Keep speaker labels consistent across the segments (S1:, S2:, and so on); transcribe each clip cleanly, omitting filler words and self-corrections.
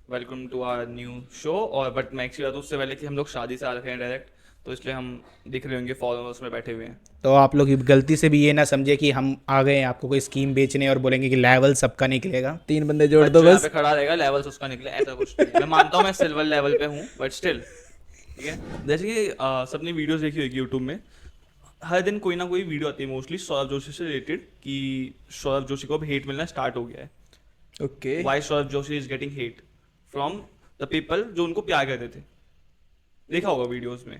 S1: Welcome to our new show. और but मैं actually तो उससे पहले कि हम लोग शादी से आ रखे हैं डायरेक्ट, तो इसलिए हम दिख रहे होंगे फॉलोअर्स में बैठे हुए हैं।
S2: तो आप लोग गलती से भी ये ना समझे कि हम आ गए हैं आपको कोई स्कीम बेचने और बोलेंगे कि लेवल सबका निकलेगा।
S3: 3 बंदे जोड़
S1: बट
S3: दो
S1: जो यहाँ पे
S3: बस।
S1: खड़ा रहेगा लेवल्स उसका निकले, ऐसा कुछ नहीं है। मैं मानता हूँ मैं सिल्वर लेवल पे हूँ, बट स्टिल ठीक है। जैसे कि सबने वीडियोस देखी होगी यूट्यूब में, हर दिन कोई ना कोई वीडियो आती है मोस्टली सौरभ जोशी से रिलेटेड कि सौरभ जोशी को अब हेट मिलना स्टार्ट हो गया है।
S3: Okay.
S1: Why Saurabh Joshi is getting hate from the people जो उनको प्यार करते थे। देखा होगा वीडियोस में।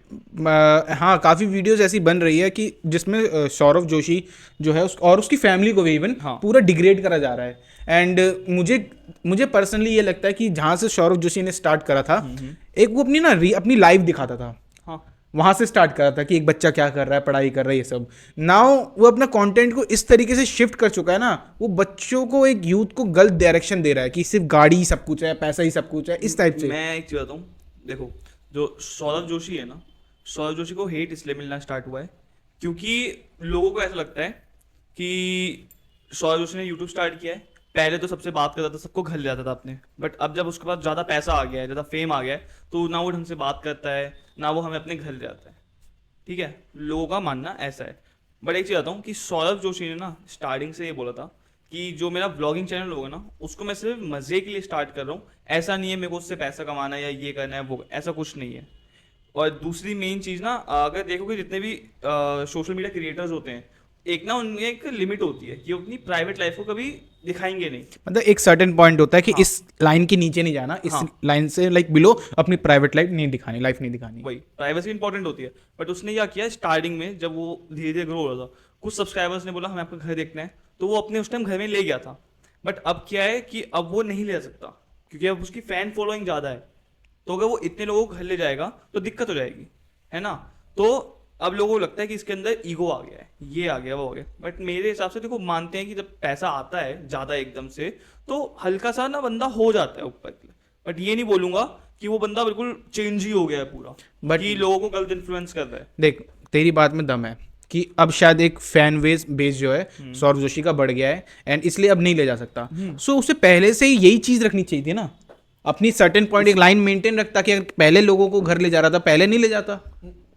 S2: हाँ, काफ़ी वीडियोस ऐसी बन रही है कि जिसमें सौरभ जोशी जो है और उसकी फैमिली को भी इवन
S1: हाँ।
S2: पूरा डिग्रेड करा जा रहा है। एंड मुझे मुझे पर्सनली ये लगता है कि जहाँ से सौरभ जोशी ने स्टार्ट करा था, एक वो अपनी अपनी लाइफ दिखाता था,
S1: हाँ।
S2: वहां से स्टार्ट करा था कि एक बच्चा क्या कर रहा है, पढ़ाई कर रहा है, ये सब। नाउ वो अपना कंटेंट को इस तरीके से शिफ्ट कर चुका है ना, वो बच्चों को, एक यूथ को गलत डायरेक्शन दे रहा है कि सिर्फ गाड़ी ही सब कुछ है, पैसा ही सब कुछ है, इस टाइप से।
S1: मैं एक चीज बताऊँ, देखो, जो सौरभ जोशी है ना, सौरभ जोशी को हेट इसलिए मिलना स्टार्ट हुआ है क्योंकि लोगों को ऐसा लगता है कि सौरभ जोशी ने यूट्यूब स्टार्ट किया है। पहले तो सबसे बात करता था, सबको घर ले जाता था अपने, बट अब जब उसके पास ज़्यादा पैसा आ गया है, ज़्यादा फेम आ गया है, तो ना वो ढंग से बात करता है, ना वो हमें अपने घर ले जाता है। ठीक है, लोगों का मानना ऐसा है। बट एक चीज आता हूँ कि सौरभ जोशी ने ना स्टार्टिंग से ये बोला था कि जो मेरा ब्लॉगिंग चैनल होगा ना, उसको मैं सिर्फ मजे के लिए स्टार्ट कर रहा हूँ। ऐसा नहीं है मेरे को उससे पैसा कमाना है या ये करना है वो, ऐसा कुछ नहीं है। और दूसरी मेन चीज ना, अगर देखोगे जितने भी सोशल मीडिया क्रिएटर्स होते हैं, एक ना उनमें एक लिमिट होती है कि वो अपनी प्राइवेट लाइफ को कभी दिखाएंगे नहीं।
S2: मतलब एक सर्टेन पॉइंट होता है कि
S1: हाँ।
S2: इस लाइन के नीचे नहीं जाना, इस
S1: हाँ,
S2: लाइन से लाइक बिलो अपनी प्राइवेट लाइफ नहीं दिखानी, लाइफ नहीं दिखानी।
S1: वही प्राइवेसी इंपॉर्टेंट होती है। बट उसने क्या किया स्टार्टिंग में, जब वो धीरे धीरे ग्रो हो रहा था, कुछ सब्सक्राइबर्स ने बोला हमें आपका घर देखना है, तो वो अपने उस टाइम घर में ले गया था। बट अब क्या है कि अब वो नहीं ले सकता क्योंकि अब उसकी फैन फॉलोइंग ज़्यादा है। तो अगर वो इतने लोगों को घर ले जाएगा तो दिक्कत हो जाएगी, है ना। तो अब लोगों को लगता है कि इसके अंदर ईगो आ गया है, ये आ गया वो आ गया। बट मेरे हिसाब से देखो, मानते हैं कि जब पैसा आता है ज़्यादा एकदम से, तो हल्का सा ना बंदा हो जाता है ऊपर। बट ये नहीं बोलूंगा कि वो बंदा बिल्कुल चेंज ही हो गया है पूरा,
S2: बट
S1: कि लोगों को गलत इन्फ्लुएंस कर रहा है।
S2: देख, तेरी बात में दम है कि अब शायद एक फैन बेस जो है सौरभ जोशी का बढ़ गया है, एंड इसलिए अब नहीं ले जा सकता। सो उसे पहले से ही यही चीज रखनी चाहिए थी ना, अपनी सर्टेन पॉइंट, एक लाइन मेंटेन रखता कि अगर पहले लोगों को घर ले जा रहा था, पहले नहीं ले जाता।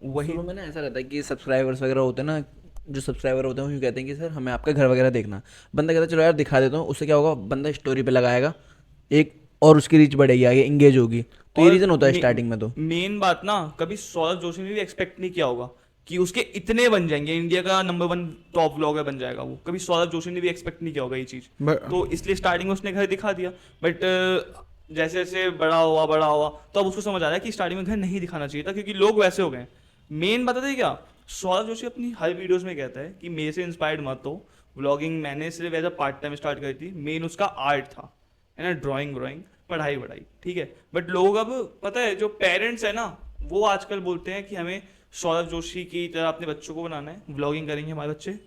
S1: वही।
S3: शुरू में ना ऐसा रहता है कि सब्सक्राइबर्स वगैरह होते हैं ना, जो सब्सक्राइबर होते हैं वो यूँ कहते हैं कि सर हमें आपका घर वगैरह देखना। बंदा कहता है चलो यार दिखा देता हूँ, उससे क्या होगा, बंदा स्टोरी पे लगाएगा एक, और उसकी रीच बढ़ेगी, आगे इंगेज होगी। तो ये
S1: और
S3: रीज़न होता है स्टार्टिंग में तो।
S1: मेन बात ना, कभी सौरभ जोशी ने भी एक्सपेक्ट नहीं किया होगा कि उसके इतने बन जाएंगे, इंडिया का नंबर 1 टॉप व्लॉगर बन जाएगा वो। कभी सौरभ जोशी ने भी एक्सपेक्ट नहीं किया होगा ये चीज। तो इसलिए स्टार्टिंग में उसने घर दिखा दिया। बट जैसे जैसे बड़ा हुआ, तो अब उसको समझ आ रहा है कि स्टार्टिंग में घर नहीं दिखाना चाहिए था क्योंकि लोग वैसे हो गए। मेन बता दें क्या, सौरभ जोशी अपनी हर वीडियोस में कहता है कि मेरे से इंस्पायर्ड मत हो, व्लॉगिंग मैंने सिर्फ as a part time start करी थी। मेन उसका आर्ट था, है ना, ड्राइंग व्राइंग, पढ़ाई वढ़ाई, ठीक है। बट लोग अब, पता है, जो पेरेंट्स है ना, वो आजकल बोलते हैं कि हमें सौरभ जोशी की तरह अपने बच्चों को बनाना है, व्लॉगिंग करेंगे हमारे बच्चे,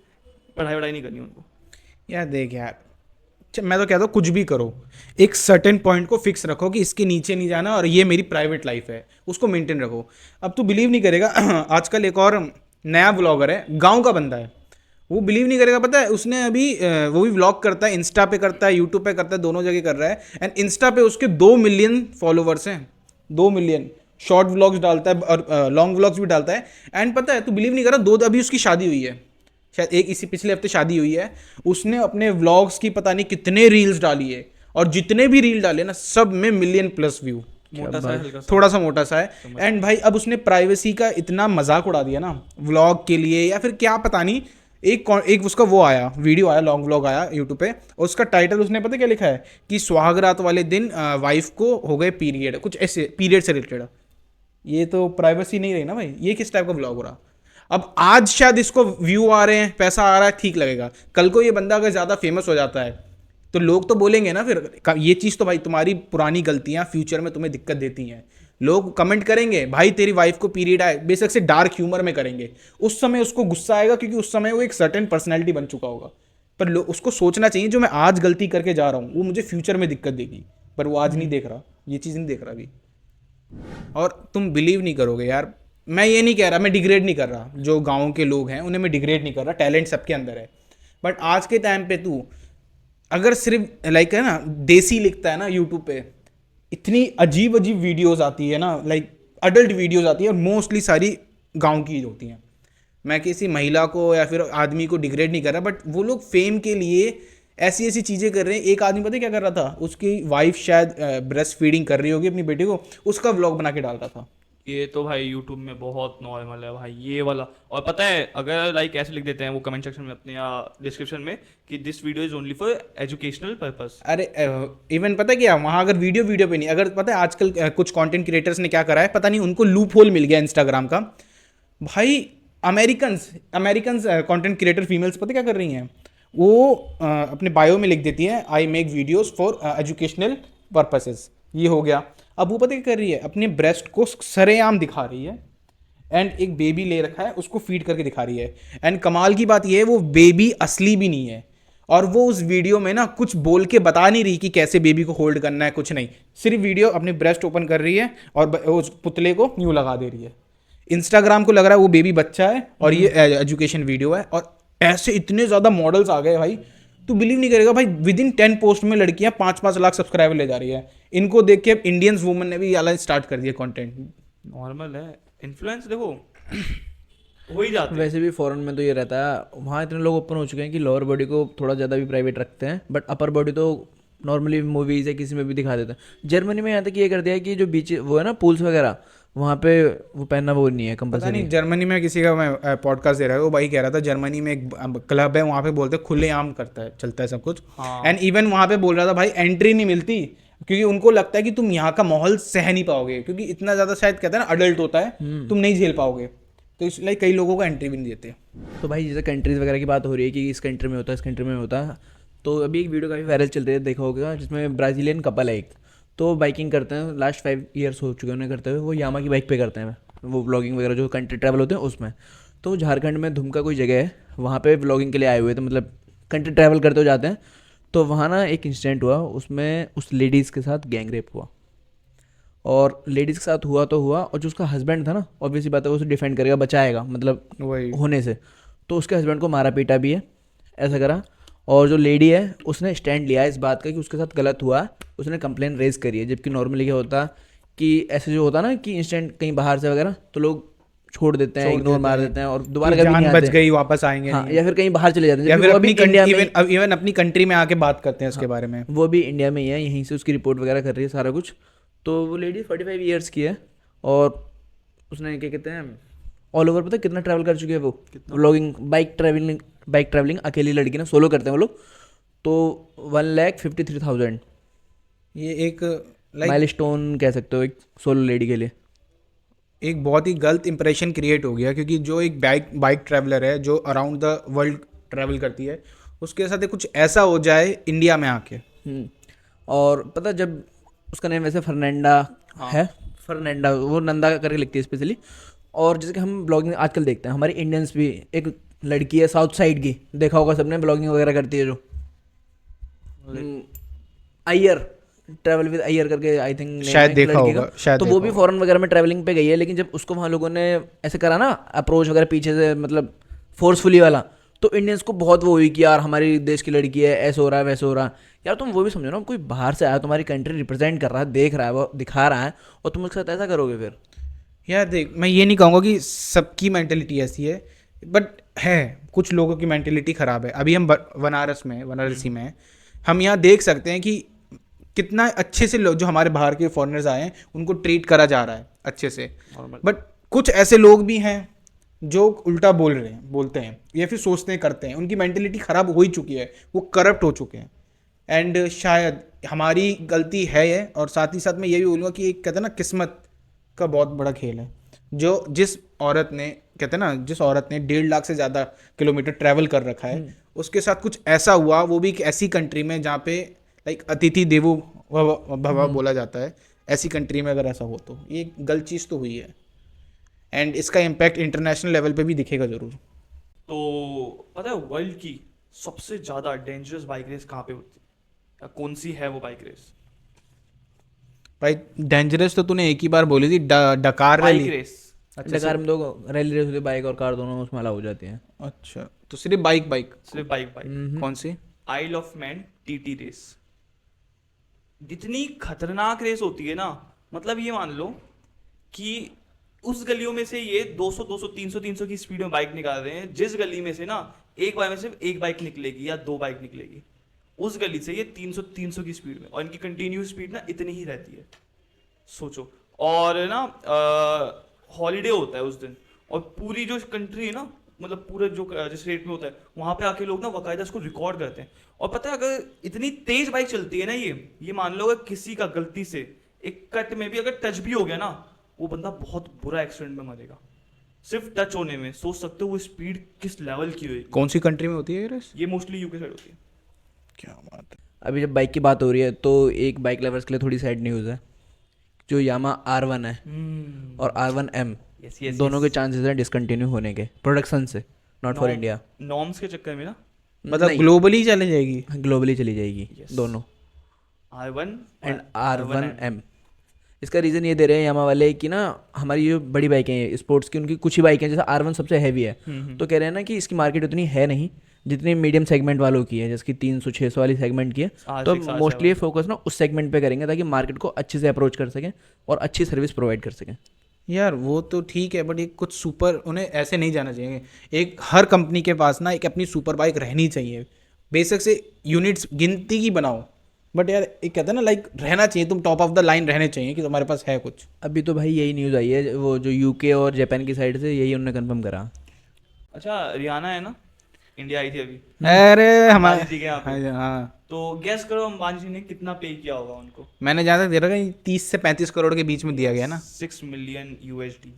S1: पढ़ाई वढ़ाई नहीं करनी उनको।
S2: यार देख यार, मैं तो कहता हूँ कुछ भी करो, एक सर्टेन पॉइंट को फिक्स रखो कि इसके नीचे नहीं जाना, और ये मेरी प्राइवेट लाइफ है, उसको मेंटेन रखो। अब तू बिलीव नहीं करेगा आजकल एक और नया ब्लॉगर है, गांव का बंदा है, वो बिलीव नहीं करेगा। पता है उसने अभी वो भी व्लॉग करता है, इंस्टा पे करता है, यूट्यूब पे करता है, दोनों जगह कर रहा है। एंड इंस्टा पे उसके 2 मिलियन फॉलोवर्स हैं, 2 मिलियन। शॉर्ट व्लॉग्स डालता है और लॉन्ग व्लॉग्स भी डालता है। एंड पता है, तू बिलीव नहीं कर रहा, अभी उसकी शादी हुई है, शायद एक इसी पिछले हफ्ते शादी हुई है। उसने अपने व्लॉग्स की पता नहीं कितने रील्स डाली है, और जितने भी रील डाले ना, सब में मिलियन प्लस व्यू।
S1: मोटा सा है, हल्का सा।
S2: थोड़ा सा मोटा सा है।
S1: समझ
S2: एंड भाई अब उसने प्राइवेसी का इतना मजाक उड़ा दिया ना, व्लॉग के लिए या फिर क्या पता नहीं। एक उसका वो आया, वीडियो आया, लॉन्ग व्लॉग आया यूट्यूब पे, और उसका टाइटल उसने पता क्या लिखा है कि सुहागरात वाले दिन वाइफ को हो गए पीरियड, कुछ ऐसे पीरियड से रिलेटेड। ये तो प्राइवेसी नहीं रही ना भाई, ये किस टाइप का ब्लॉग हो रहा। अब आज शायद इसको व्यू आ रहे हैं, पैसा आ रहा है, ठीक लगेगा। कल को ये बंदा अगर ज़्यादा फेमस हो जाता है, तो लोग तो बोलेंगे ना फिर, ये चीज़ तो भाई तुम्हारी पुरानी गलतियां फ्यूचर में तुम्हें दिक्कत देती हैं। लोग कमेंट करेंगे भाई तेरी वाइफ को पीरियड आए, बेशक से डार्क ह्यूमर में करेंगे। उस समय उसको गुस्सा आएगा क्योंकि उस समय वो एक सर्टेन पर्सनैलिटी बन चुका होगा। पर उसको सोचना चाहिए जो मैं आज गलती करके जा रहा हूँ वो मुझे फ्यूचर में दिक्कत देगी। पर वो आज नहीं देख रहा, ये चीज़ नहीं देख रहा अभी। और तुम बिलीव नहीं करोगे यार, मैं ये नहीं कह रहा, मैं डिग्रेड नहीं कर रहा, जो गाँव के लोग हैं उन्हें मैं डिग्रेड नहीं कर रहा, टैलेंट सबके अंदर है। बट आज के टाइम पे तू अगर सिर्फ लाइक है ना देसी लिखता है ना यूट्यूब पे, इतनी अजीब अजीब वीडियोस आती है ना, लाइक अडल्ट वीडियोस आती है और मोस्टली सारी गांव की होती हैं। मैं किसी महिला को या फिर आदमी को डिग्रेड नहीं कर रहा, बट वो लोग फेम के लिए ऐसी ऐसी चीज़ें कर रहे हैं। एक आदमी पता है क्या कर रहा था, उसकी वाइफ शायद ब्रेस्ट फीडिंग कर रही होगी अपनी बेटी को, उसका व्लॉग बना के डाल रहा था।
S1: ये तो भाई यूट्यूब में बहुत नॉर्मल है भाई ये वाला। और पता है अगर लाइक ऐसे लिख देते हैं वो कमेंट सेक्शन में अपने या डिस्क्रिप्शन में कि this video is only for educational purpose.
S2: अरे इवन पता है क्या, वहाँ अगर वीडियो पे नहीं, अगर पता है आजकल कुछ कंटेंट क्रिएटर्स ने क्या करा है, पता नहीं उनको लूप होल मिल गया इंस्टाग्राम का भाई। Americans Americans content creator females पता क्या कर रही हैं, वो अपने बायो में लिख देती हैं I make videos for educational purposes. ये हो गया। अब वो पता क्या कर रही है, अपने ब्रेस्ट को सरेआम दिखा रही है एंड एक बेबी ले रखा है उसको फीड करके दिखा रही है। एंड कमाल की बात ये है वो बेबी असली भी नहीं है, और वो उस वीडियो में ना कुछ बोल के बता नहीं रही कि कैसे बेबी को होल्ड करना है, कुछ नहीं, सिर्फ वीडियो अपने ब्रेस्ट ओपन कर रही है और उस पुतले को न्यू लगा दे रही है। इंस्टाग्राम को लग रहा है वो बेबी बच्चा है और ये एजुकेशन वीडियो है। और ऐसे इतने ज़्यादा मॉडल्स आ गए भाई, तू बिलीव नहीं करेगा भाई, विद इन 10 पोस्ट में लड़कियां 5-5 लाख सब्सक्राइबर ले जा रही है। इनको देख के इंडियंस वुमन ने भी ये वाला स्टार्ट कर दिया कंटेंट।
S1: नॉर्मल है, इन्फ्लुएंस देखो हो ही जाते हैं।
S3: वैसे भी फॉरेन में तो ये रहता है, वहाँ इतने लोग ओपन हो चुके हैं कि लोअर बॉडी को थोड़ा ज़्यादा भी प्राइवेट रखते हैं, बट अपर बॉडी तो नॉर्मली मूवीज़ या किसी में भी दिखा देते हैं। जर्मनी में यहाँ तक ये कर दिया है कि जो बीच वो है ना पूल्स वगैरह, वहाँ पे वो पहनना वो नहीं है
S2: पता
S3: कंपलसरी।
S2: नहीं, जर्मनी में किसी का मैं पॉडकास्ट दे रहा है, वो भाई कह रहा था जर्मनी में एक क्लब है वहाँ पे बोलते हैं खुलेआम करता है, चलता है सब कुछ। एंड इवन वहाँ पे बोल रहा था भाई एंट्री नहीं मिलती, क्योंकि उनको लगता है कि तुम यहाँ का माहौल सह नहीं पाओगे, क्योंकि इतना ज़्यादा शायद कहते हैं ना अडल्ट होता है, तुम नहीं झेल पाओगे, तो इसलिए कई लोगों को एंट्री भी नहीं देते।
S3: तो भाई जैसे कंट्रीज़ वगैरह की बात हो रही है कि इस कंट्री में होता है, इस कंट्री में होता है, तो अभी एक वीडियो काफ़ी वायरल चल रही है, देखा होगा, जिसमें ब्राज़ीलियन कपल है एक, तो बाइकिंग करते हैं, लास्ट 5 ईयर्स हो चुके हैं उन्हें करते हुए, वो यामा की बाइक पे करते हैं, वो व्लॉगिंग वगैरह जो कंट्री ट्रैवल होते हैं उसमें। तो झारखंड में धुमका कोई जगह है, वहाँ पे व्लॉगिंग के लिए आए हुए थे, मतलब कंट्री ट्रैवल करते हुए जाते हैं। तो वहाँ ना एक इंसिडेंट हुआ, उसमें उस लेडीज़ के साथ गैंग रेप हुआ, और लेडीज़ के साथ हुआ तो हुआ, और जो उसका हस्बैंड था ना, ऑब्वियसली बात है वो उसे डिफेंड करेगा, बचाएगा मतलब
S2: वही
S3: होने से, तो उसके हस्बैंड को मारा पीटा भी है, ऐसा करा। और जो लेडी है उसने स्टैंड लिया है इस बात का कि उसके साथ गलत हुआ, उसने कंप्लेन रेज करी है। जबकि नॉर्मली क्या होता कि ऐसे जो होता ना कि इंस्टेंट कहीं बाहर से वगैरह तो लोग छोड़ देते हैं, इग्नोर मार देते हैं और दोबारा कभी नहीं
S2: जान बच
S3: आते।
S2: गई वापस आएंगे
S3: हाँ,
S2: नहीं।
S3: या फिर कहीं बाहर चले जाते हैं,
S2: या
S3: जबकि
S2: फिर
S3: वो अभी
S2: अपनी
S3: इंडिया में
S2: इवन अपनी कंट्री में आके बात करते हैं उसके बारे में।
S3: वो भी इंडिया में ही है, यहीं से उसकी रिपोर्ट वगैरह कर रही है सारा कुछ। तो वो लेडी 45 ईयर्स की है, और उसने क्या कहते हैं ऑल ओवर पता है कितना ट्रैवल कर चुकी है वो, व्लॉगिंग, बाइक ट्रैवलिंग अकेली लड़की ना, सोलो करते हैं वो लोग, तो 1,53,000
S2: ये एक लाइक
S3: माइलस्टोन कह सकते हो एक सोलो लेडी के लिए।
S2: एक बहुत ही गलत इंप्रेशन क्रिएट हो गया, क्योंकि जो एक बाइक ट्रैवलर है जो अराउंड द वर्ल्ड ट्रैवल करती है, उसके साथ कुछ ऐसा हो जाए इंडिया में आके।
S3: और पता जब उसका नेम वैसे फर्नांडा है, फर्नांडा, वो नंदा करके लिखती है स्पेशली। और जैसे कि हम ब्लॉगिंग आजकल देखते हैं, हमारे इंडियंस भी, एक लड़की है साउथ साइड की, देखा होगा सबने, ब्लॉगिंग वगैरह करती है जो अय्यर, ट्रैवल विद अय्यर करके, आई थिंक
S2: शायद देखा होगा, शायद
S3: तो वो भी फॉरेन वगैरह में ट्रैवलिंग पे गई है, लेकिन जब उसको वहाँ लोगों ने ऐसे करा ना अप्रोच वगैरह पीछे से, मतलब फोर्सफुली वाला, तो इंडियंस को बहुत वो हुई कि यार हमारी देश की लड़की है, ऐसे हो रहा है वैसे हो रहा है। यार तुम वो भी समझो ना, कोई बाहर से आया, तुम्हारी कंट्री रिप्रेजेंट कर रहा है, देख रहा है, वो दिखा रहा है, और तुम उसके साथ ऐसा करोगे फिर।
S2: यार देख, मैं ये नहीं कहूँगा कि सबकी मेंटेलिटी ऐसी है, बट है कुछ लोगों की मेंटेलिटी ख़राब है। अभी हम वाराणसी में हम यहाँ देख सकते हैं कि कितना अच्छे से लोग जो हमारे बाहर के फॉरेनर्स आए हैं उनको ट्रीट करा जा रहा है अच्छे से, बट कुछ ऐसे लोग भी हैं जो उल्टा बोलते हैं या फिर सोचते हैं, करते हैं, उनकी मेंटेलिटी ख़राब हो ही चुकी है, वो करप्ट हो चुके हैं। एंड शायद हमारी गलती है ये, और साथ ही साथ मैं ये भी बोलूँगा कि एक कहते हैं ना किस्मत का बहुत बड़ा खेल है, जो जिस औरत ने 1.5 लाख से ज़्यादा किलोमीटर ट्रैवल कर रखा है, उसके साथ कुछ ऐसा हुआ, वो भी एक ऐसी कंट्री में जहाँ पे लाइक अतिथि देवो भव बोला जाता है, ऐसी कंट्री में अगर ऐसा हो तो ये गलत चीज़ तो हुई है, एंड इसका इम्पैक्ट इंटरनेशनल लेवल पे भी दिखेगा ज़रूर।
S1: तो पता है वर्ल्ड की सबसे ज़्यादा डेंजरस बाइक रेस कहाँ पे होती है, या कौन सी है वो बाइक रेस?
S2: भाई डेंजरस तो तूने एक ही बार बोली थी, डकार
S1: बाइक
S2: रैली।
S1: रेस
S3: डकार में तो रैली रेस होती है, बाइक और कार दोनों उसमें अलाउ हो जाती हैं।
S2: अच्छा, तो सिर्फ बाइक
S1: सिर्फ बाइक
S2: कौन सी?
S1: आइल ऑफ मैन टीटी रेस। इतनी खतरनाक रेस होती है ना, मतलब ये मान लो कि उस गलियों में से ये 200 200 300 300 की स्पीड में बाइक निकाल रहे हैं, जिस गली में से ना एक बार में सिर्फ एक बाइक निकलेगी या दो बाइक निकलेगी, उस गली से ये 300 300 की स्पीड में, और इनकी कंटिन्यूस स्पीड ना इतनी ही रहती है, सोचो। और ना हॉलीडे होता है उस दिन, और पूरी जो कंट्री है ना, मतलब पूरे जो जिस रेट में होता है वहां पे आके लोग ना बाकायदा उसको रिकॉर्ड करते हैं। और पता है अगर इतनी तेज बाइक चलती है ना, ये मान लो अगर किसी का गलती से एक कट में भी अगर टच भी हो गया ना, वो बंदा बहुत बुरा एक्सीडेंट में मरेगा, सिर्फ टच होने में। सोच सकते हो वो स्पीड किस लेवल की होगी।
S2: कौन सी कंट्री में होती है ये रेस?
S1: ये मोस्टली यूके साइड होती है।
S2: क्या बात है।
S3: अभी जब बाइक की बात हो रही है तो एक बाइक लवर्स के लिए थोड़ी सैड न्यूज़ है। जो यामा R1 है और R1M, दोनों के चांसेस हैं डिसकंटिन्यू होने के प्रोडक्शन से, नॉट फॉर इंडिया।
S1: नॉर्म्स के चक्कर में ना
S2: मतलब ग्लोबली चले जाएगी?
S3: ग्लोबली चली जाएगी दोनों,
S1: R1
S3: एंड R1M। इसका रीज़न ये दे रहे हैं यामा वाले कि ना हमारी जो बड़ी बाइकें हैं स्पोर्ट्स की, उनकी कुछ ही बाइकें, जैसे R1 सबसे हैवी है, तो कह रहे हैं ना कि इसकी मार्केट उतनी है नहीं जितनी मीडियम सेगमेंट वालों की है, जैसे कि 300-600 वाली सेगमेंट की है। तो मोस्टली फोकस ना उस सेगमेंट पे करेंगे ताकि मार्केट को अच्छे से अप्रोच कर सकें और अच्छी सर्विस प्रोवाइड कर सकें।
S2: यार वो तो ठीक है, बट एक कुछ सुपर, उन्हें ऐसे नहीं जाना चाहिए। एक हर कंपनी के पास ना एक अपनी सुपर बाइक रहनी चाहिए, बेशक से यूनिट्स गिनती की बनाओ, बट यार एक कहते हैं ना लाइक रहना चाहिए, तुम टॉप ऑफ द लाइन रहने चाहिए कि तुम्हारे पास है कुछ।
S3: अभी तो भाई यही न्यूज़ आई है, वो जो यूके और जापान की साइड से यही उन्होंने कंफर्म करा।
S1: अच्छा रियाना है ना, इंडिया आई थी अभी,
S2: अरे हमारे
S1: अंबानी जी के यहाँ पे।
S2: हाँ,
S1: तो गैस करो अंबानी जी ने कितना पे किया होगा उनको।
S2: मैंने जहाँ तक दे रखा 30 से 35 करोड़ के बीच में दिया गया ना।
S1: 6 million USD,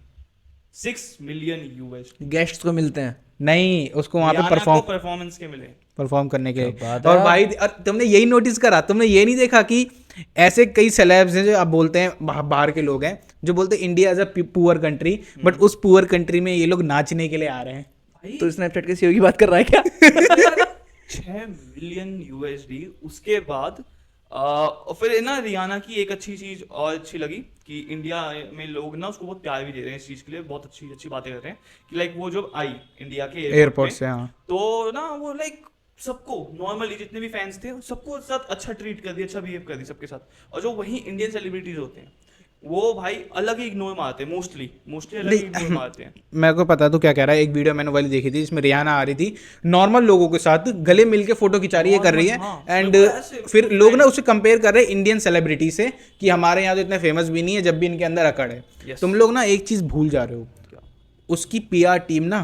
S1: 6 million USD
S3: guests को मिलते हैं।
S2: नहीं, उसको वहाँ पे
S1: परफॉर्मेंस के मिले।
S2: परफॉर्म करने के
S3: क्या बात
S2: लिए। और
S3: है।
S2: भाई और तुमने यही नोटिस करा, तुमने ये नहीं देखा कि ऐसे कई सेलेब्स हैं जो आप बोलते हैं बाहर के लोग हैं जो बोलते हैं India as a poor country, but उस पुअर कंट्री में ये लोग नाचने के लिए आ रहे हैं।
S1: भाई
S3: तो स्नैपचैट के CEO की बात कर रहा है क्या?
S1: 6 मिलियन USD। उसके बाद और फिर ना रियाना की एक अच्छी चीज और अच्छी लगी कि इंडिया में लोग ना उसको बहुत प्यार भी दे रहे हैं इस चीज के लिए, बहुत अच्छी अच्छी बातें कर रहे हैं कि लाइक वो जब आई इंडिया के
S2: एयरपोर्ट से, हाँ,
S1: तो ना वो लाइक सबको नॉर्मली जितने भी फैंस थे सबको साथ अच्छा ट्रीट कर दिया, अच्छा बिहेव कर दिया सबके साथ। और जो वही इंडियन सेलिब्रिटीज होते हैं वो भाई अलग ही इग्नोर मारते हैं, मोस्टली अलग ही इग्नोर मारते हैं।
S2: मेरे को पता तो क्या कह रहा है। एक वीडियो मैंने वाली देखी थी जिसमें रियाना आ रही थी नॉर्मल लोगों के साथ गले मिल के फोटो खिंचा रही है, कर रही है,
S1: हाँ,
S2: एंड
S1: बिल्कुल ऐसे
S2: फिर लोग ना उसे कंपेयर कर रहे हैं इंडियन सेलिब्रिटी से कि हमारे यहाँ तो इतने फेमस भी नहीं है जब भी इनके अंदर अकड़ है।
S1: Yes.
S2: तुम लोग ना एक चीज भूल जा रहे हो, उसकी PR टीम ना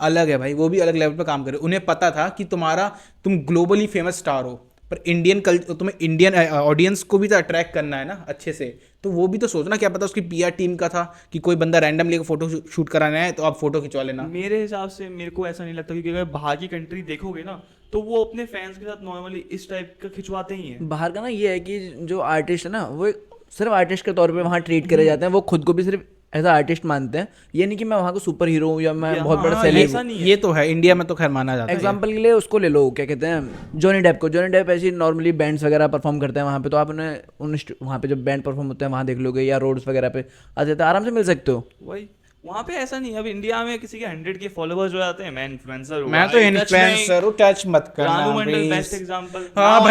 S2: अलग है भाई, वो भी अलग लेवल पे काम कर रहे। उन्हें पता था कि तुम ग्लोबली फेमस स्टार हो, पर इंडियन कल्चर, तुम्हें इंडियन ऑडियंस को भी तो अट्रैक्ट करना है ना अच्छे से, तो वो भी तो सोचना। क्या पता उसकी PR टीम का था कि कोई बंदा रैंडम लेकर फोटो शूट कराना है तो आप फोटो खिंचवा लेना।
S1: मेरे हिसाब से मेरे को ऐसा नहीं लगता, क्योंकि अगर बाहर की कंट्री देखोगे ना तो वो अपने फैंस के साथ नॉर्मली इस टाइप का खिंचवाते ही हैं।
S3: बाहर का ना ये है कि जो आर्टिस्ट है ना वो सिर्फ आर्टिस्ट के तौर पे वहाँ ट्रीट करे जाते हैं, वो खुद को भी सिर्फ एज आर्टिस्ट मानते हैं। ये नहीं कि मैं वहाँ का सुपर हीरो हूँ या मैं बहुत बड़ा सेलेब
S1: ऐसा
S3: हूँ।
S1: नहीं है।
S2: ये तो है, इंडिया में तो खैर माना जाता है।
S3: एग्जाम्पल के लिए उसको ले लो, क्या कहते हैं, जॉनी डेप को। जॉनी डेप ऐसी नॉर्मली बैंड्स वगैरह परफॉर्म करते हैं वहाँ पे, तो आप उन्हें वहाँ पे जब बैंड परफॉर्म होते हैं वहाँ देख लोगे, या रोड्स वगैरह पे आ जाते हैं, आराम से मिल सकते हो।
S1: वही वहाँ पे ऐसा नहीं है। अब इंडिया में किसी के 100 के फॉलोअर्स हो जाते हैं, मैं इन्फ्लुएंसर हूँ,
S2: मैं तो इन्फ्लुएंसर हूँ, टच मत करना
S1: रानू मंडल
S2: please।
S1: Best example.
S2: हाँ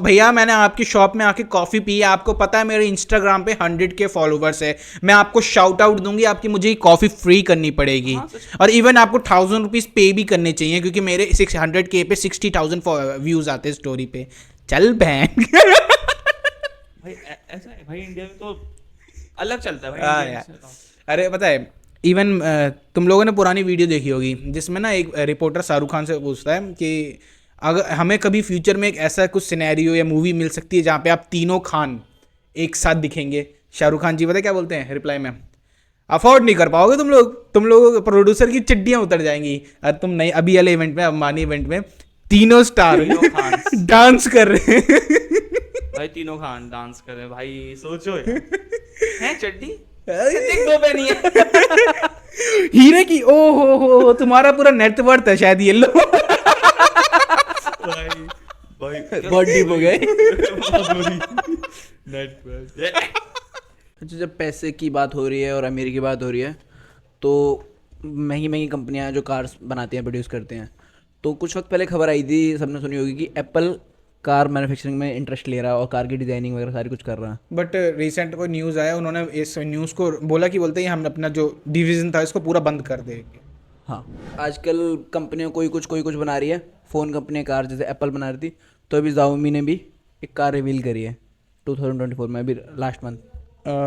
S2: भैया मैंने आपकी शॉप में आके कॉफी पी है, आपको पता है मेरे इंस्टाग्राम पे 100 के फॉलोवर्स है, मैं आपको शाउट आउट दूंगी, आपकी मुझे कॉफी फ्री करनी पड़ेगी। और इवन आपको 1000 रुपीज पे भी करने चाहिए, क्योंकि मेरे 600 के पे 60,000 व्यूज आते हैं स्टोरी पे। चल बहन।
S1: भाई ऐसा है भाई, इंडिया में तो अलग चलता है
S2: हाँ
S1: भाई।
S2: यार। अरे पता है इवन तुम लोगों ने पुरानी वीडियो देखी होगी जिसमें ना एक रिपोर्टर शाहरुख खान से पूछता है कि अगर हमें कभी फ्यूचर में एक ऐसा कुछ सिनेरियो या मूवी मिल सकती है जहाँ पे आप तीनों खान एक साथ दिखेंगे, शाहरुख खान जी पता है क्या बोलते हैं रिप्लाई में? अफोर्ड नहीं कर पाओगे तुम लोग प्रोड्यूसर की चिड्डियाँ उतर जाएंगी। और तुम नहीं, अभी वाले इवेंट में, अंबानी इवेंट में तीनों स्टार डांस कर रहे हैं।
S1: भाई तीनों खान डांस कर रहे हैं भाई, सोचो यार। हैं चड्डी दो पे नहीं है।
S2: हीरे की, ओ हो तुम्हारा पूरा नेटवर्थ है शायद ये लो।
S1: भाई
S3: बहुत डीप हो गए। अच्छा, जब पैसे की बात हो रही है और अमीर की बात हो रही है तो महंगी महंगी कंपनियां जो कार्स बनाती हैं, प्रोड्यूस करते हैं, तो कुछ वक्त पहले खबर आई थी, सबने सुनी होगी कि एप्पल कार मैन्युफैक्चरिंग में इंटरेस्ट ले रहा है और कार की डिजाइनिंग वगैरह सारी कुछ कर रहा है।
S2: बट रिसेंट कोई न्यूज़ आया, उन्होंने इस न्यूज़ को बोला कि बोलते हैं हम अपना जो डिवीज़न था इसको पूरा बंद कर देंगे।
S3: हाँ, आजकल कंपनियां कोई कुछ बना रही है, फ़ोन कंपनी कार जैसे एप्पल बना रही थी, तो अभी Xiaomi ने भी एक कार रिवील करी है 2024 में, अभी लास्ट मंथ।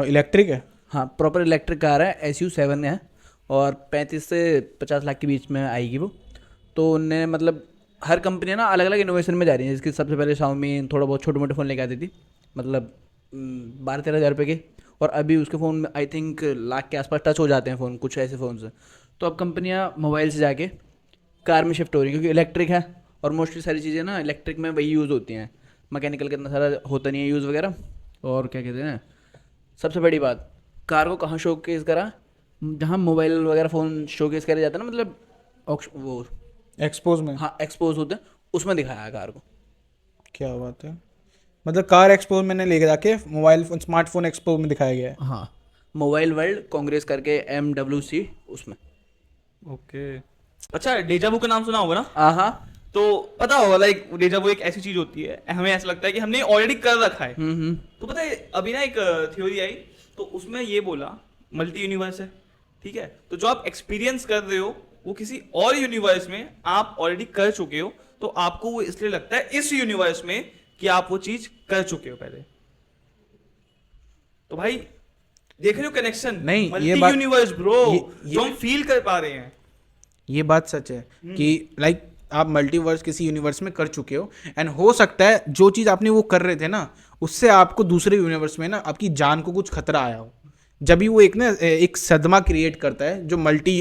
S2: इलेक्ट्रिक है?
S3: हाँ, प्रॉपर इलेक्ट्रिक कार है, SU7 है और 35 से 50 लाख के बीच में आएगी वो। तो उनने मतलब हर कंपनी ना अलग अलग इनोवेशन में जा रही है, जिसकी सबसे पहले Xiaomi थोड़ा बहुत छोटे मोटे फ़ोन लेके आती थी, मतलब 12-13 हज़ार रुपये के, और अभी उसके फ़ोन में आई थिंक लाख के आसपास टच हो जाते हैं फ़ोन, कुछ ऐसे फ़ोन से। तो अब कंपनियां मोबाइल से जाके कार में शिफ्ट हो रही हैं, क्योंकि इलेक्ट्रिक है और मोस्टली सारी चीज़ें ना इलेक्ट्रिक में वही यूज़ होती हैं, मैकेनिकल का इतना सारा होता नहीं है यूज़ वगैरह। और क्या कहते हैं, सबसे बड़ी बात, कार को कहाँ शोकेस करा, जहाँ मोबाइल वगैरह फ़ोन शोकेस करे जाता है ना, मतलब वो
S2: एक्सपोज में?
S3: हाँ एक्सपोज होते हैं, उसमें दिखाया है कार को।
S2: क्या बात है, मतलब कार एक्सपोज मैंने लेके जाके मोबाइल फोन स्मार्टफोन एक्सपो में दिखाया गया है।
S3: हाँ, मोबाइल वर्ल्ड कांग्रेस करके MWC उसमें।
S1: ओके। अच्छा, डेजावू का नाम सुना होगा ना?
S3: हाँ,
S1: तो पता होगा, लाइक डेजावू एक ऐसी चीज होती है, हमें ऐसा लगता है कि हमने ऑलरेडी कर रखा है। तो पता है अभी ना एक थ्योरी आई, तो उसमें ये बोला मल्टी यूनिवर्स है, ठीक है, तो जो आप एक्सपीरियंस कर रहे हो वो किसी और यूनिवर्स में आप ऑलरेडी कर चुके हो, तो आपको वो इसलिए लगता है इस यूनिवर्स में कि आप वो चीज कर चुके हो पहले। तो भाई देख रहे हो कनेक्शन?
S2: नहीं, ये
S1: मल्टी
S2: बात-
S1: यूनिवर्स ब्रो,
S2: ये-
S1: जो हम फील कर पा रहे हैं।
S2: ये बात सच है कि लाइक आप मल्टीवर्स किसी यूनिवर्स में कर चुके हो, एंड हो सकता है जो चीज़ आपने वो कर रहे थे ना, उससे आपको दूसरे यूनिवर्स में ना आपकी जान को कुछ खतरा आया हो, जब भी वो एक सदमा क्रिएट करता है जो मल्टी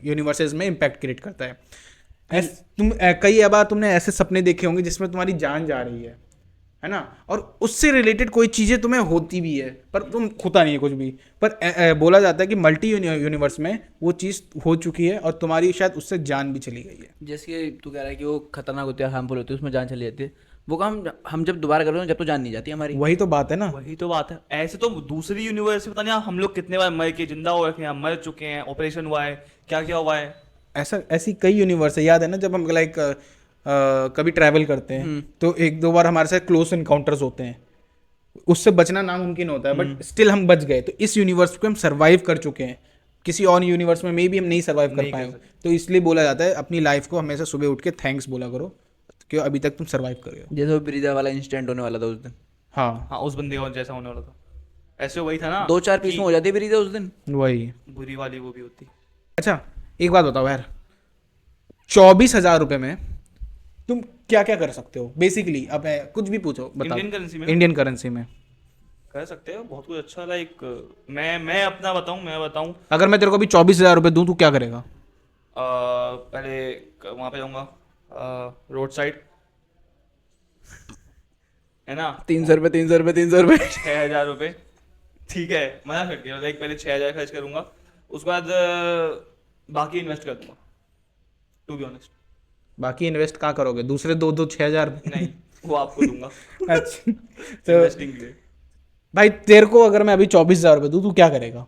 S2: यूनिवर्सेस में इम्पैक्ट क्रिएट करता है। कई बार तुमने ऐसे सपने देखे होंगे जिसमें तुम्हारी जान जा रही है ना, और उससे रिलेटेड कोई चीज़ें तुम्हें होती भी है पर तुम होता नहीं है कुछ भी, पर बोला जाता है कि मल्टी यूनिवर्स में वो चीज़ हो चुकी है और तुम्हारी शायद उससे जान भी चली गई है।
S3: जैसे कि तू कह रहा है कि वो खतरनाक होती है, हार्मफुल होती है, उसमें जान चली जाती है, वो काम हम जब दोबारा कर रहे हो जब तो जान नहीं जाती हमारी।
S2: वही तो बात है ना।
S1: वही तो बात है। ऐसे तो दूसरी यूनिवर्स से पता नहीं हम लोग कितने बार मर के जिंदा हो रखे हैं, मर चुके हैं, ऑपरेशन हुआ है, क्या क्या हुआ है।
S2: ऐसी कई यूनिवर्स है, याद है ना जब हम लाइक कभी ट्रैवल करते हैं तो एक दो बार हमारे साथ क्लोज इनकाउंटर्स होते हैं, उससे बचना नामुमकिन होता है, बट स्टिल हम बच गए, तो इस यूनिवर्स को हम सर्वाइव कर चुके हैं। किसी और यूनिवर्स में मे भी हम नहीं सर्वाइव कर पाए, तो इसलिए बोला जाता है अपनी लाइफ को हमेशा सुबह उठ के थैंक्स बोला करो कि अभी तक तुम सर्वाइव कर रहे हो।
S3: जैसे वो ब्रीजा वाला इंसिडेंट होने वाला था उस दिन,
S2: हाँ
S1: हाँ, उस बंदे का जैसा होने वाला था, ऐसे वही था ना,
S3: 2-4 पीस में हो जाती है ब्रीजा उस दिन।
S2: वही।
S1: बुरी वाली वो भी होती।
S2: अच्छा एक बात बताओ यार, 24,000 रुपये में तुम क्या क्या कर सकते हो बेसिकली? अब कुछ भी पूछो बताओ।
S1: इंडियन करेंसी में
S2: इंडियन करेंसी में
S1: कर सकते हो बहुत कुछ अच्छा। लाइक मैं अपना बताऊं, मैं बताऊं,
S2: अगर मैं तेरे को अभी 24,000 रुपये दूं, तू क्या करेगा?
S1: पहले वहां पे जाऊंगा रोड साइड, है ना,
S3: 300 रुपये 300 रुपये 300 रुपये
S1: 6,000 रुपये, ठीक है, मजा कर दिया। लाइक पहले 6,000 खर्च करूंगा, उसके बाद बाकी इन्वेस्ट कर दूंगा, टू बी ऑनेस्ट।
S2: बाकी इन्वेस्ट कहाँ करोगे? दूसरे दो 6,000
S1: नहीं, वो आपको दूंगा
S2: अच्छा तो
S1: इन्वेस्टिंग के लिए।
S2: भाई तेरे को अगर मैं अभी 24,000 रुपये दूं, तू क्या करेगा?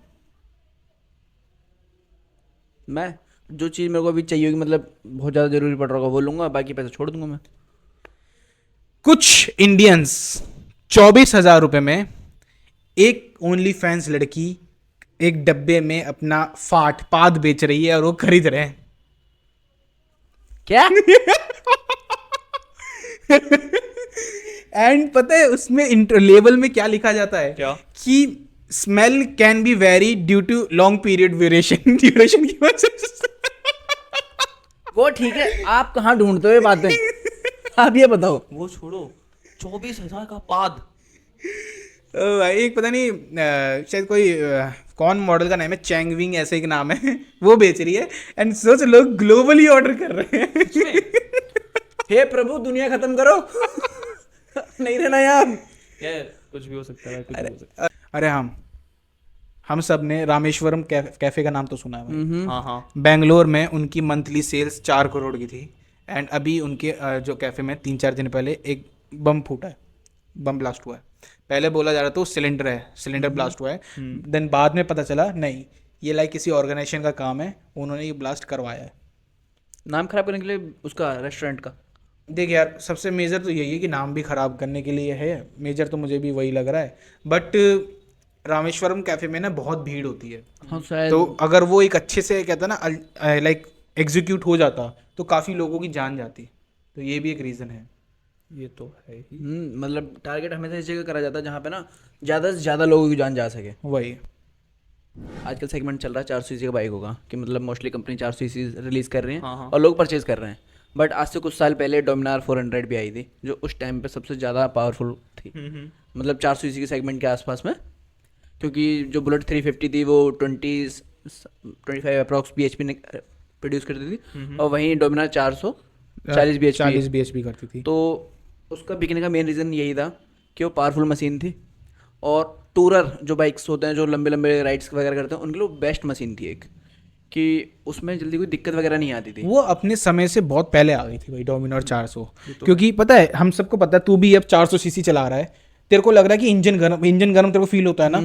S3: मैं जो चीज़ मेरे को अभी चाहिए होगी, मतलब बहुत ज़्यादा ज़रूरी पड़ रहा होगा, वो लूँगा, बाकी पैसे छोड़ दूंगा मैं।
S2: कुछ इंडियंस 24,000 रुपये में एक ओनली फैंस लड़की एक डब्बे में अपना पाद बेच रही है और वो खरीद रहे हैं।
S3: क्या?
S2: एंड पता है उसमें लेबल में क्या लिखा जाता है?
S1: क्या?
S2: कि smell can be very due to long period duration की वजह से।
S3: वो ठीक है, आप कहाँ ढूंढते हो ये बातें? आप ये बताओ।
S1: वो छोड़ो, 24,000 का पाद।
S2: भाई एक पता नहीं शायद कोई कौन मॉडल का नाम है, चैंगविंग ऐसे एक नाम है, वो बेच रही है, एंड सोच लोग ग्लोबली ऑर्डर कर रहे हैं।
S3: हे प्रभु दुनिया खत्म करो। नहीं रहना यार।
S1: यार कुछ भी हो सकता है, कुछ भी हो सकता है।
S2: अरे हम सब ने रामेश्वरम कैफे का नाम तो सुना है।
S1: हाँ हाँ,
S2: बेंगलोर में उनकी मंथली सेल्स 4 करोड़ की थी, एंड अभी उनके जो कैफे में 3-4 दिन पहले एक बम फूटा है, बम ब्लास्ट हुआ है। पहले बोला जा रहा था वो सिलेंडर ब्लास्ट हुआ है, देन बाद में पता चला नहीं, ये लाइक किसी ऑर्गेनाइजेशन का काम है, उन्होंने ये ब्लास्ट करवाया है।
S3: नाम खराब करने के लिए उसका रेस्टोरेंट का।
S2: देख यार, सबसे मेजर तो यही है कि नाम भी खराब करने के लिए है, मेजर तो मुझे भी वही लग रहा है। बट रामेश्वरम कैफे में ना बहुत भीड़ होती है,
S3: हाँ शायद।
S2: तो अगर वो एक अच्छे से कहता ना लाइक एग्जीक्यूट हो जाता तो काफ़ी लोगों की जान जाती, तो ये भी एक रीज़न है।
S1: ये तो है ही।
S3: मतलब टारगेट हमेशा इस जगह करा जाता है जहाँ पे ना ज़्यादा से ज़्यादा लोगों की जान जा सके।
S2: वही।
S3: आजकल सेगमेंट चल रहा है 400 सीसी का बाइक होगा, कि मतलब मोस्टली कंपनी 400 सीसी रिलीज़ कर रही हैं
S1: हाँ, हाँ।
S3: और लोग परचेज कर रहे हैं। बट आज से कुछ साल पहले डोमिनार 400 भी आई थी, जो उस टाइम पे सबसे ज़्यादा पावरफुल थी, मतलब 400 सीसी के सेगमेंट के आसपास में। क्योंकि जो बुलेट 350 थी वो 25 अप्रॉक्स bhp ने प्रोड्यूस करती थी, और वहीं डोमिनार 440 bhp
S2: 40 bhp करती थी।
S3: तो उसका बिकने का मेन रीज़न यही था कि वो पावरफुल मशीन थी, और टूरर जो बाइक्स होते हैं जो लंबे लंबे राइड्स वगैरह करते हैं उनके लिए बेस्ट मशीन थी एक, कि उसमें जल्दी कोई दिक्कत वगैरह नहीं आती थी।
S2: वो अपने समय से बहुत पहले आ गई थी भाई डोमिनोर 400, क्योंकि पता है हम सबको पता है, तू भी अब 400 सीसी चला रहा है, तेरे को लग रहा है कि इंजन गर्म तेरे को फील होता है ना।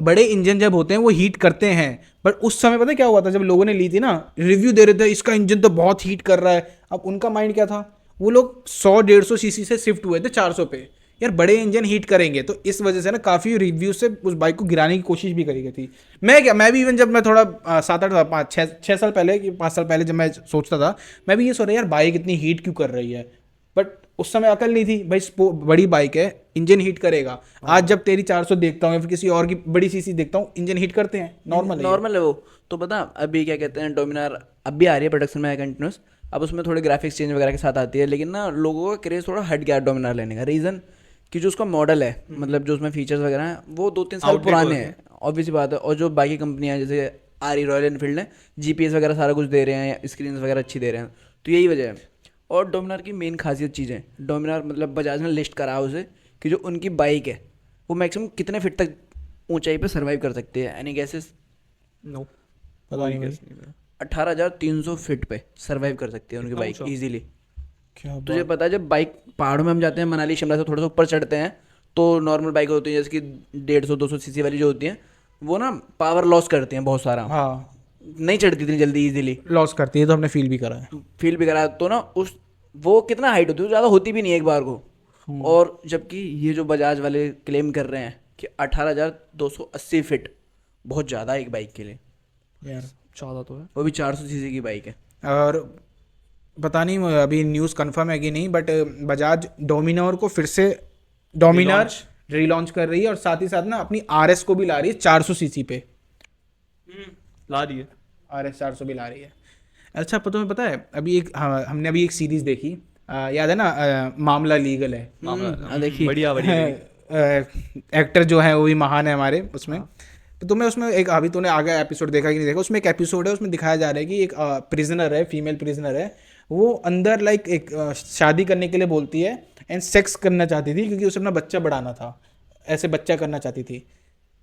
S2: बड़े इंजन जब होते हैं वो हीट करते हैं, बट उस समय पता है क्या हुआ था, जब लोगों ने ली थी ना, रिव्यू दे रहे थे इसका इंजन तो बहुत हीट कर रहा है। अब उनका माइंड क्या था, वो लोग 100-150 सीसी से शिफ्ट हुए थे 400 पे, यार बड़े इंजन हीट करेंगे, तो इस वजह से ना काफ़ी रिव्यू से उस बाइक को गिराने की कोशिश भी करी गई थी। मैं भी इवन जब मैं थोड़ा 7-8 6 साल पहले कि 5 साल पहले जब मैं सोचता था, मैं भी ये सोच रहा यार बाइक इतनी हीट क्यों कर रही है, बट उस समय अकल नहीं थी भाई, बड़ी बाइक है इंजन हीट करेगा। आज जब तेरी 400 देखता हूँ या फिर किसी और की बड़ी सीसी देखता हूँ, इंजन हीट करते हैं, नॉर्मल
S3: है वो। तो पता अभी क्या कहते हैं, डोमिनार अब भी आ रही है प्रोडक्शन में कंटिन्यूस, अब उसमें थोड़े ग्राफिक्स चेंज वगैरह के साथ आती है, लेकिन ना लोगों का क्रेज थोड़ा हट गया डोमिनार लेने का। रीज़न कि जो उसका मॉडल है, मतलब जो उसमें फीचर्स वगैरह हैं वो 2-3 साल पुराने हैं, ऑब्वियस बात है। और जो बाकी कंपनियां जैसे रॉयल एनफील्ड है, GPS वगैरह सारा कुछ दे रहे हैं, स्क्रीन वगैरह अच्छी दे रहे हैं, तो यही वजह है। और डोमिनार की मेन खासियत चीज़ें, डोमिनार मतलब बजाज ने लिस्ट करा उसे कि जो उनकी बाइक है वो मैक्सिमम कितने फिट तक ऊंचाई पे सर्वाइव कर सकती है। Any gases?
S1: नो,
S2: पता नहीं भाई।
S3: 18,300 फीट पे सर्वाइव कर सकती है उनकी बाइक इजीली।
S2: क्या
S3: तुझे पता है जब बाइक पहाड़ों में हम जाते हैं, मनाली शिमला से थोड़ा सा ऊपर चढ़ते हैं, तो नॉर्मल बाइक होती है जैसे कि 150-200 सीसी वाली जो होती हैं, वो ना पावर लॉस करती हैं बहुत सारा,
S2: हाँ,
S3: नहीं चढ़ती इतनी जल्दी इजीली,
S2: लॉस करती है, तो हमने फील भी करा है।
S3: फील भी करा। तो ना उस वो कितना हाइट होती है, ज़्यादा होती भी नहीं है एक बार को। और जबकि ये जो बजाज वाले क्लेम कर रहे हैं कि 18,280 फीट बहुत ज़्यादा है एक बाइक के लिए,
S2: यार
S1: ज़्यादा तो है।
S3: वो भी 400 सीसी की बाइक है।
S2: और पता नहीं अभी न्यूज़ कंफर्म है कि नहीं, बट बजाज डोमिनोर को फिर से डोमिनार रीलॉन्च कर रही है, और साथ ही साथ ना अपनी RS को भी ला रही है 400 सीसी पे,
S1: ला रही है।
S2: RS 400 भी ला रही है। अच्छा, तुम्हें पता है अभी हमने अभी एक सीरीज देखी, याद है ना, मामला लीगल है।
S3: देखिए
S1: बढ़िया
S2: एक्टर जो है वो भी महान है हमारे उसमें। तो तुम्हें उसमें एक, अभी तूने आगे एपिसोड देखा कि नहीं देखा, उसमें एक एपिसोड है, उसमें दिखाया जा रहा है कि एक प्रिजनर है, फीमेल प्रिजनर है, वो अंदर लाइक एक शादी करने के लिए बोलती है एंड सेक्स करना चाहती थी, क्योंकि उसे अपना बच्चा बढ़ाना था, ऐसे बच्चा करना चाहती थी।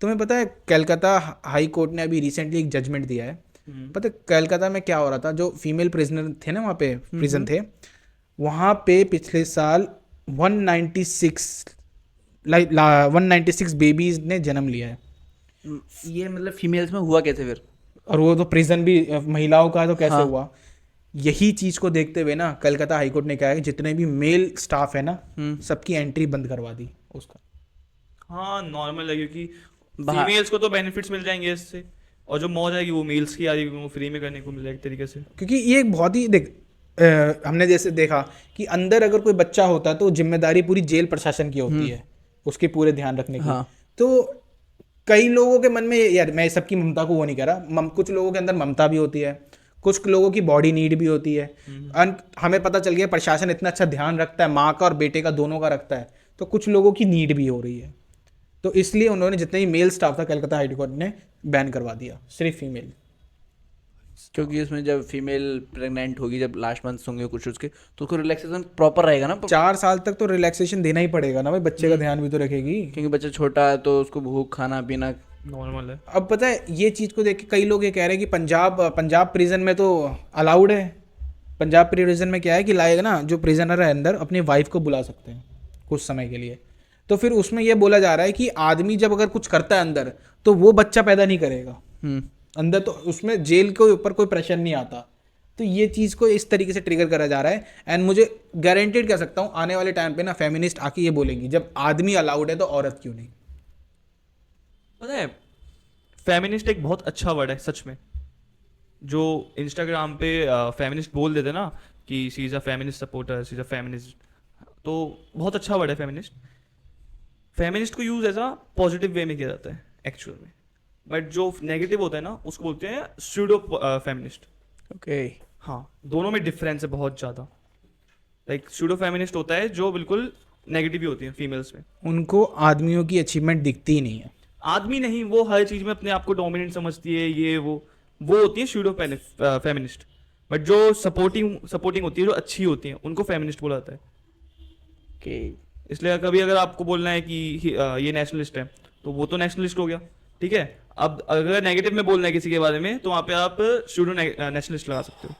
S2: तुम्हें पता है कलकत्ता हाई कोर्ट ने अभी रिसेंटली एक जजमेंट दिया है। पता है कलकत्ता में क्या हो रहा था, जो फीमेल प्रिजनर थे ना, वहाँ पे प्रिजन थे, वहाँ पे पिछले साल 196 बेबीज ने जन्म लिया है।
S3: ये मतलब फीमेल्स में हुआ कैसे फिर?
S2: और वो तो प्रिजन भी महिलाओं का है, तो कैसे
S3: हाँ।
S2: हुआ? यही चीज को देखते हुए ना कलकत्ता हाईकोर्ट ने कहा है कि जितने भी मेल स्टाफ है ना, सबकी एंट्री बंद करवा दी उसका।
S1: हाँ, नॉर्मल है, क्योंकि फीमेल्स को तो बेनिफिट्स मिल जाएंगे इससे, और जो मौज आएगी वो मेल्स की आ रही है, वो फ्री में करने को मिल जाएगी एक तरीके से।
S2: क्योंकि ये एक बहुत ही देख, हमने जैसे देखा कि अंदर अगर कोई बच्चा होता है तो जिम्मेदारी पूरी जेल प्रशासन की होती है, उसके पूरे ध्यान रखने की।
S3: हाँ।
S2: तो कई लोगों के मन में, यार मैं सबकी ममता को वो नहीं कह रहा, कुछ लोगों के अंदर ममता भी होती है, कुछ लोगों की बॉडी नीड भी होती है। हमें पता चल गया प्रशासन इतना अच्छा ध्यान रखता है, माँ का और बेटे का दोनों का रखता है, तो कुछ लोगों की नीड भी हो रही है, तो इसलिए उन्होंने जितने ही मेल स्टाफ था कलकत्ता हाई कोर्ट ने बैन करवा दिया, सिर्फ फीमेल।
S3: क्योंकि इसमें जब फीमेल प्रेग्नेंट होगी, जब लास्ट मंथ होंगे कुछ उसके, तो उसको रिलैक्सेशन प्रॉपर रहेगा ना।
S2: 4 साल तक तो रिलैक्सेशन देना ही पड़ेगा ना भाई, बच्चे का ध्यान भी तो रखेगी,
S3: क्योंकि बच्चा छोटा है तो उसको भूख, खाना पीना
S1: नॉर्मल है।
S2: अब पता है ये चीज़ को देख के कई लोग ये कह रहे हैं कि पंजाब प्रिजन में तो अलाउड है। पंजाब प्रिजन में क्या है कि लाएगा ना, जो प्रिजनर है अंदर अपनी वाइफ को बुला सकते हैं कुछ समय के लिए। तो फिर उसमें यह बोला जा रहा है कि आदमी जब अगर कुछ करता है अंदर, तो वो बच्चा पैदा नहीं करेगा अंदर, तो उसमें जेल के ऊपर कोई प्रेशर नहीं आता। तो ये चीज़ को इस तरीके से ट्रिगर करा जा रहा है। एंड मुझे गारंटेड कह सकता हूँ आने वाले टाइम पे ना फेमिनिस्ट आके ये बोलेंगी, जब आदमी अलाउड है तो औरत क्यों नहीं।
S1: पता है, फेमिनिस्ट एक बहुत अच्छा वर्ड है सच में। जो इंस्टाग्राम पे फेमिनिस्ट बोल देते ना कि she is a feminist supporter, she is a feminist, तो बहुत अच्छा वर्ड है फेमिनिस्ट। फेमिनिस्ट को use as a positive way में किया जाता है एक्चुअल में, बट जो नेगेटिव होता है ना उसको बोलते हैं स्यूडो फेमिनिस्ट।
S2: ओके।
S1: हाँ, दोनों में डिफरेंस है बहुत ज़्यादा। लाइक स्यूडो फेमिनिस्ट होता है जो बिल्कुल नेगेटिव ही होती है फीमेल्स में।
S2: उनको आदमियों की अचीवमेंट दिखती ही नहीं है।
S1: आदमी नहीं, वो हर चीज़ में अपने आप को डोमिनेंट समझती है, ये वो होती है स्यूडो फेमिनिस्ट। बट जो सपोर्टिंग होती है, जो अच्छी होती है, उनको फेमिनिस्ट बोला जाता है।
S2: ओके।
S1: इसलिए कभी अगर आपको बोलना है कि ये नेशनलिस्ट है, तो वो तो नेशनलिस्ट हो गया, ठीक है। अब अगर नेगेटिव में बोलना है किसी के बारे में, तो वहाँ पे आप स्यूडो नेशनलिस्ट लगा सकते हो।